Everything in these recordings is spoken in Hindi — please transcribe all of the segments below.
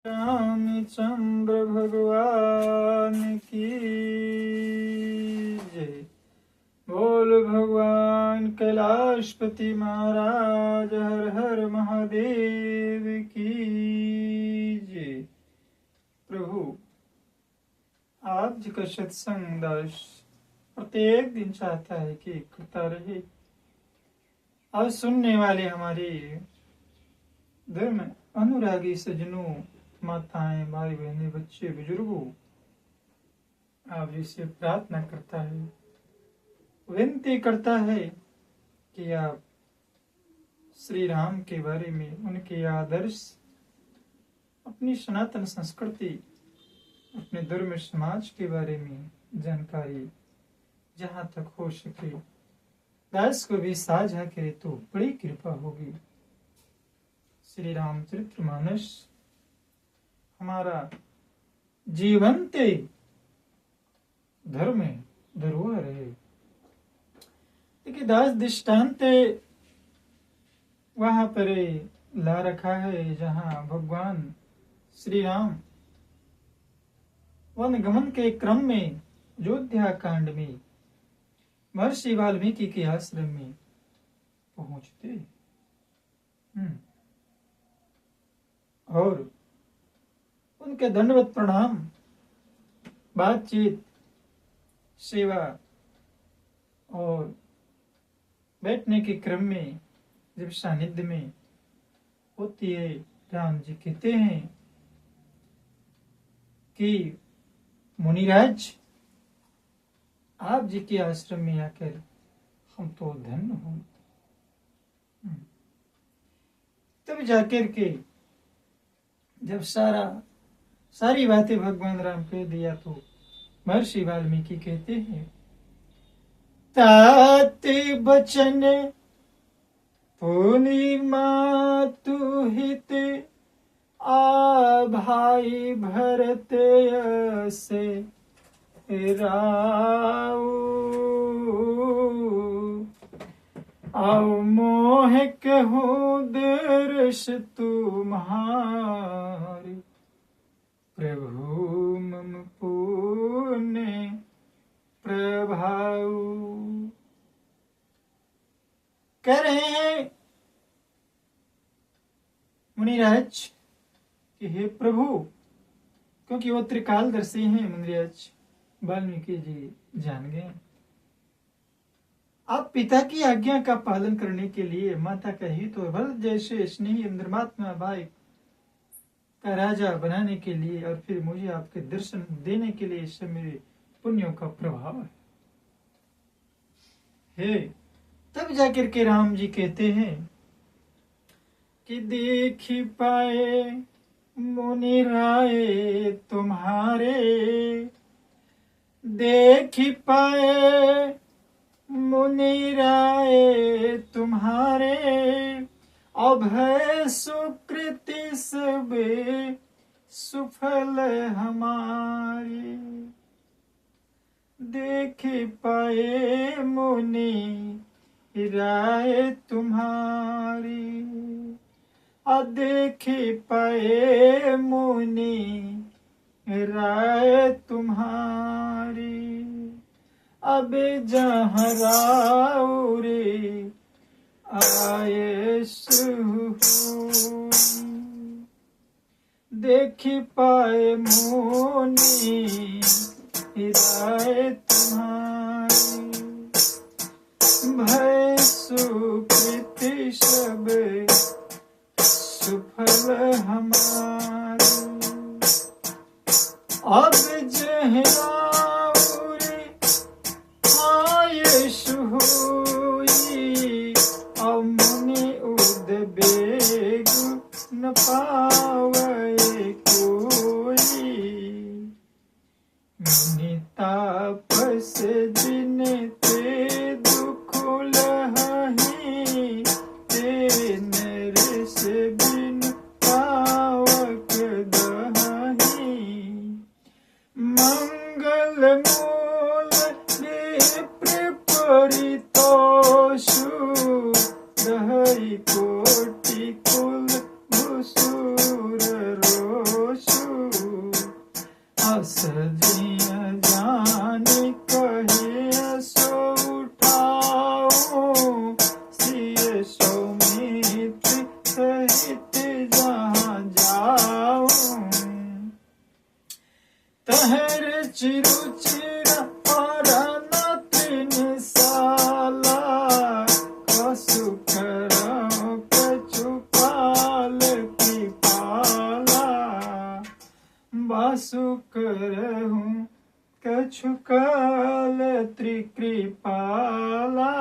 रामचंद्र भगवान की जय। बोल भगवान कैलाशपति महाराज हर हर महादेव की जय। प्रभु आप जी का सत्संग दास प्रत्येक दिन चाहता है कि करता रहे। और सुनने वाले हमारे धर्म अनुरागी सज्जनों, माताएं, भाई बहनें, बच्चे, बुजुर्गों, आप जिसे प्रार्थना करता है, विनती करता है कि आप श्री राम के बारे में, उनके आदर्श, अपनी सनातन संस्कृति, अपने धर्म समाज के बारे में जानकारी जहां तक हो सके दास को भी साझा करे तो बड़ी कृपा होगी। श्री रामचरितमानस हमारा जीवंत धर्म धरोहर है। देखिए दास दृष्टांत वहां पर ला रखा है जहां भगवान श्री राम वन गमन के क्रम में अयोध्या कांड में महर्षि वाल्मीकि के आश्रम में पहुंचते और उनके दंडवत प्रणाम, बातचीत, सेवा और बैठने के क्रम में जब सानिध्य में होती है, राम जी कहते हैं कि मुनिराज आप जी के आश्रम में आकर हम तो धन्य हो। तब जाकर के जब सारी बातें भगवान राम कह दिया तो महर्षि वाल्मीकि कहते हैं, ताते बचन पुनि मातु हित आ भाई भरत से राऊ आओ मोह कहूँ दर्श तुम्हारी प्रभु मम पुण्य प्रभाव। कह रहे हैं मुनिराज कि हे प्रभु, क्योंकि वो त्रिकालदर्शी हैं मुनिराज वाल्मीकि जी जान गए, आप पिता की आज्ञा का पालन करने के लिए माता का हित और बल जैसे स्नेही अंतर्मात्मा भाई का राजा बनाने के लिए और फिर मुझे आपके दर्शन देने के लिए इससे मेरे पुण्यों का प्रभाव है। तब जाकर के राम जी कहते हैं कि देख पाए मुनि राय तुम्हारे, देख पाए मुनि राय तुम्हारे, अभय सुकृति सब सुफल हमारी। देख पाए मुनि राय तुम्हारी, देख पाए मुनि राय तुम्हारी, अब जहाँ राउरे आए देख पाए मुनि राय तुम्हारी, भय सुकृति सब सुफल हमारी। अब जहाँ बेग न पावे कोई, मुनि तापस जिन ते दुख लहि, ते नरेश बिन पावक दहि। मंगल मूल विप्र परितोषु, दहि कोटि कुल भूसुर रोष। सजिया जान कहे सो उठाओ, सिय सौमित सहित जहाँ जाओ। तहर चिरुचिरा और तीन साला, कसु करो कछुकाल की पाला। बासु करहूँ कछुकाल त्रिकृपाला।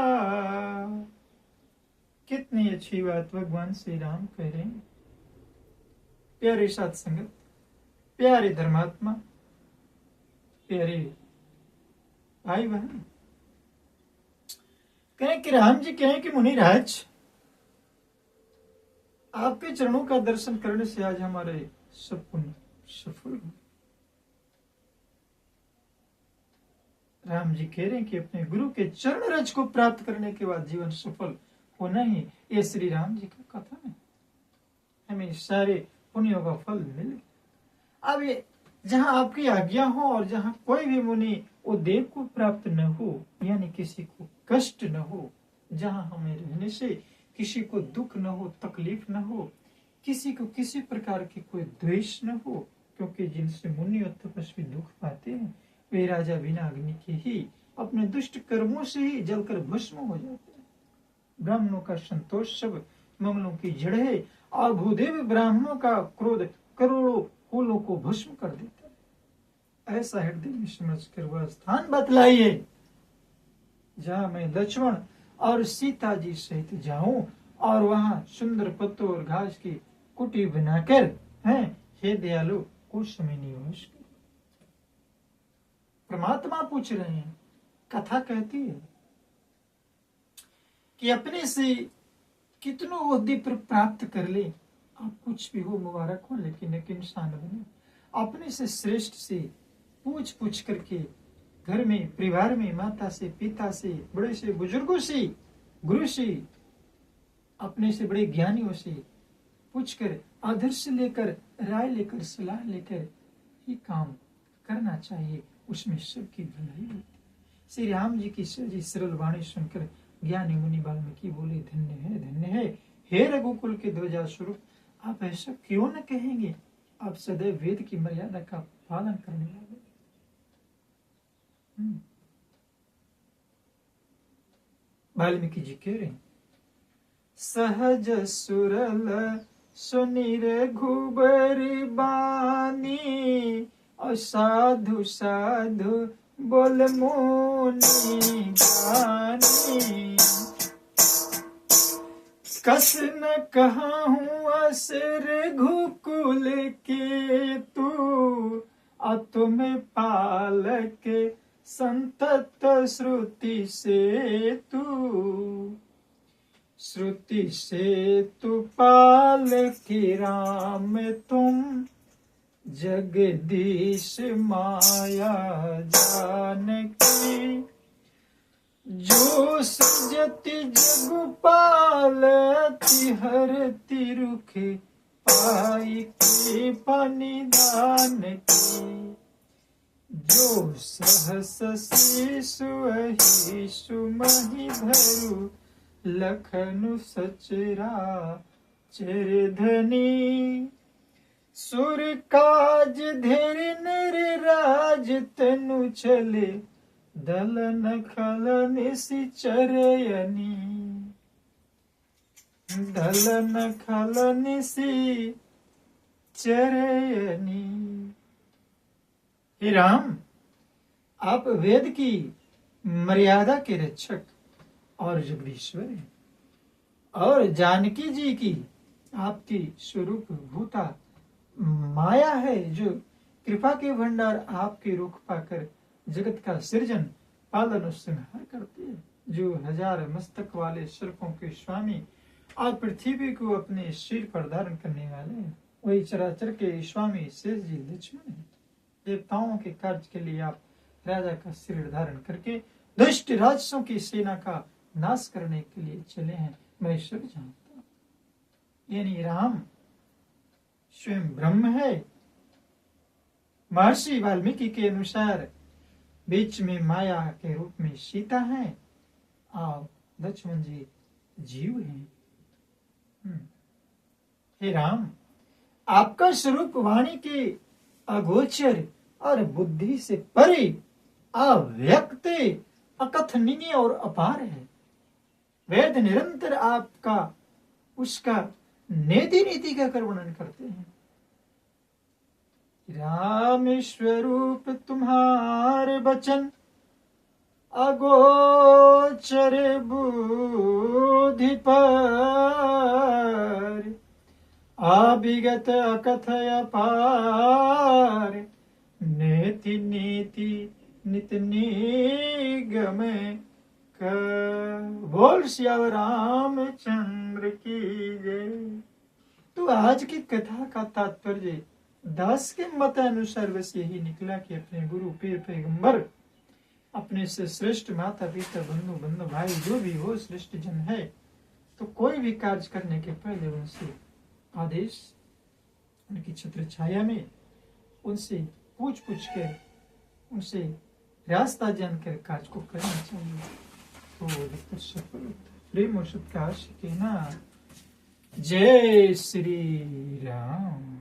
कितनी अच्छी बात भगवान श्री राम कह रहे हैं। प्यारे साथ संगत, प्यारे धर्मात्मा, प्यारे भाई बहन, कहें कि राम जी कहें कि मुनिराज, आपके चरणों का दर्शन करने से आज हमारे सब पुण्य सफल हो। राम जी कह रहे हैं कि अपने गुरु के चरण रज को प्राप्त करने के बाद जीवन सफल होना ही ये श्री राम जी का कथन है। हमें सारे पुण्यों का फल मिले। अब ये जहां आपकी आज्ञा हो और जहां कोई भी मुनि वो देव को प्राप्त न हो, यानी किसी को कष्ट न हो, जहां हमें रहने से किसी को दुख न हो, तकलीफ न हो, किसी को किसी प्रकार की कोई द्वेष न हो, क्योंकि जिनसे मुनि और तपस्वी दुख पाते हैं वे राजा बिना अग्नि के ही अपने दुष्ट कर्मों से ही जलकर भस्म हो जाते हैं। ब्राह्मणों का संतोष सब मंगलों की जड़ है और भूदेव ब्राह्मणों का क्रोध करोड़ों कुलों को भस्म कर देता है। ऐसा हृदय में समझकर वह स्थान बतलाइए जहां मैं लक्ष्मण और सीता जी सहित जाऊं और वहां सुंदर पत्तों और घास की कुटी बनाकर हैं, हे दयालु कुछ समय निवास करो। परमात्मा पूछ रहे हैं, कथा कहती है कि अपने से कितनों ओहदे पर प्राप्त कर ले, आप कुछ भी हो मुबारक हो, लेकिन एक इंसान बने। अपने से श्रेष्ठ से पूछ पूछ करके घर में परिवार में माता से पिता से बड़े से बुजुर्गों से गुरु से अपने से बड़े ज्ञानियों से पूछकर आदर्श लेकर राय लेकर सलाह लेकर ही काम करना चाहिए, उसमें सबकी भलाई होती है। श्री राम जी की सरल वाणी सुनकर ज्ञानी मुनि वाल्मीकि बोले, धन्य है धन्य है, हे रघुकुल के ध्वजा स्वरूप, आप ऐसा क्यों न कहेंगे? आप सदैव वेद की मर्यादा का पालन करने वाले। वाल्मीकि जी कह रहे हैं, सहज सुरल सुनि रघुबर बानी, और साधु साधु बोल मुनि ज्ञानी। कस न कहूँ असर घुकुल के तू, आ तुम्हें पालक संतत श्रुति से तू। श्रुति से तू पाल की राम तुम, जगदीश माया जानकी। जो सजति जगपाल तिहरति रुख, पाई के पानिदान की। जो सहस शिशु अहि सुमहि धरु, लखनु सचरा चिरधनी। सुर काज धैर्य नर राज तनु चले, दलन खलन सिचरयनी। दलन खलन सिचरयनी। हे राम, आप वेद की मर्यादा के रक्षक और जगदीश्वर हैं, और जानकी जी की आपकी स्वरूप भूता माया है, जो कृपा के भंडार आपके रुख पाकर जगत का सृजन पालन और संहार करती है। जो हजार मस्तक वाले सर्पों के स्वामी और पृथ्वी को अपने सिर पर धारण करने वाले हैं, वही चराचर के स्वामी शेष जी लक्ष्मण है। देवताओं के कार्य के लिए आप राजा का सिर धारण करके दुष्ट राक्षसों की सेना का नाश करने के लिए चले हैं, मैं सब जानता हूं। यानी राम स्वयं ब्रह्म है, महर्षि वाल्मीकि के अनुसार बीच में माया के रूप में सीता है और लक्ष्मण जी जीव हैं। हे राम, आपका स्वरूप वाणी के अगोचर और बुद्धि से परे, अव्यक्त, अकथनीय और अपार है। वेद निरंतर आपका उसका नेति नीति का कर वर्णन करते हैं। राम स्वरूप तुम्हारे बचन अगोचर बुद्धि पर, अविगत अकथय पार, नेति नीति नित निगम कर। बोल सियावर रामचंद्र की जय। तो आज की कथा का तात्पर्य दास के मत अनुसार बस यही निकला कि अपने गुरु पीर पैगंबर, अपने से श्रेष्ठ माता पिता बंधु बंधु भाई जो भी हो श्रेष्ठ जन है, तो कोई भी कार्य करने के पहले उनसे आदेश, उनकी छत्र छाया में उनसे पूछ कर, उनसे रास्ता जानकर कार्य को करना चाहिए। तो सफल प्रेम और सत्कार से कहना जय श्री राम।